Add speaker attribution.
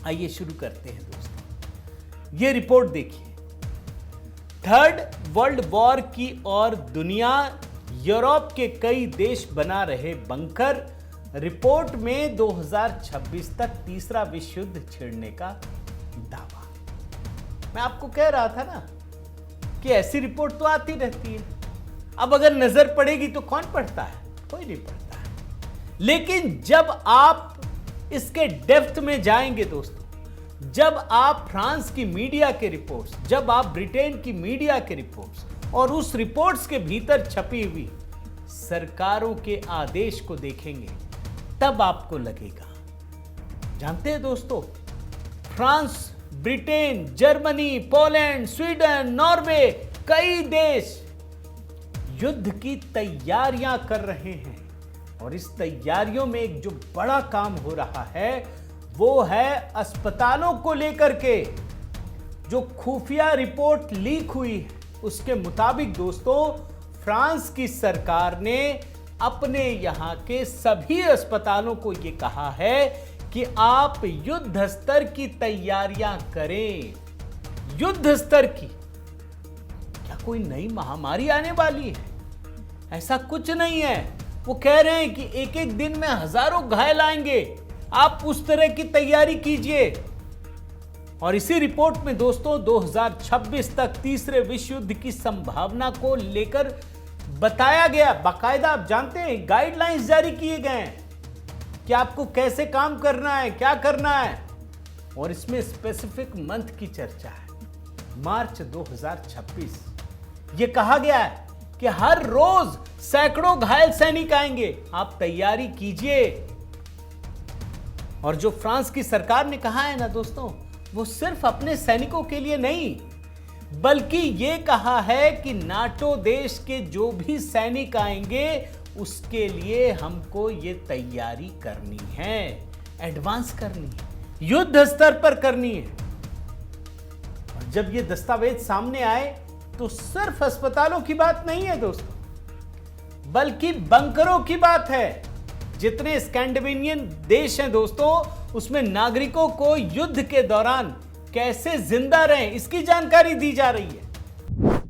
Speaker 1: आइए शुरू करते हैं दोस्तों। ये रिपोर्ट देखिए, थर्ड वर्ल्ड वॉर की ओर दुनिया, यूरोप के कई देश बना रहे बंकर। रिपोर्ट में 2026 तक तीसरा विश्व युद्ध छिड़ने का दावा। मैं आपको कह रहा था ना कि ऐसी रिपोर्ट तो आती रहती है। अब अगर नजर पड़ेगी तो कौन पढ़ता है? कोई नहीं पढ़ता है। लेकिन जब आप इसके डेप्थ में जाएंगे दोस्तों, जब आप फ्रांस की मीडिया के रिपोर्ट्स, जब आप ब्रिटेन की मीडिया के रिपोर्ट्स और उस रिपोर्ट्स के भीतर छपी हुई सरकारों के आदेश को देखेंगे, तब आपको लगेगा। जानते हैं दोस्तों, France, Britain, Germany, Poland, Sweden, Norway, कई देश युद्ध की तैयारियां कर रहे हैं। और इस तैयारियों में एक जो बड़ा काम हो रहा है वो है अस्पतालों को लेकर के। जो खुफिया रिपोर्ट लीक हुई है उसके मुताबिक दोस्तों, फ्रांस की सरकार ने अपने यहां के सभी अस्पतालों को यह कहा है कि आप युद्ध स्तर की तैयारियां करें। युद्ध स्तर की। क्या कोई नई महामारी आने वाली है? ऐसा कुछ नहीं है। वो कह रहे हैं कि एक एक दिन में हजारों घायल आएंगे, आप उस तरह की तैयारी कीजिए। और इसी रिपोर्ट में दोस्तों 2026 तक तीसरे विश्व युद्ध की संभावना को लेकर बताया गया। बाकायदा आप जानते हैं गाइडलाइंस जारी किए गए हैं कि आपको कैसे काम करना है, क्या करना है। और इसमें स्पेसिफिक मंथ की चर्चा है, मार्च 2026। यह कहा गया है कि हर रोज सैकड़ों घायल सैनिक आएंगे, आप तैयारी कीजिए। और जो फ्रांस की सरकार ने कहा है ना दोस्तों, वो सिर्फ अपने सैनिकों के लिए नहीं, बल्कि ये कहा है कि नाटो देश के जो भी सैनिक आएंगे उसके लिए हमको ये तैयारी करनी है, एडवांस करनी है, युद्ध स्तर पर करनी है। और जब ये दस्तावेज सामने आए तो सिर्फ अस्पतालों की बात नहीं है दोस्तों, बल्कि बंकरों की बात है। जितने स्कैंडिनेवियन देश हैं दोस्तों, उसमें नागरिकों को युद्ध के दौरान कैसे जिंदा रहें इसकी जानकारी दी जा रही है।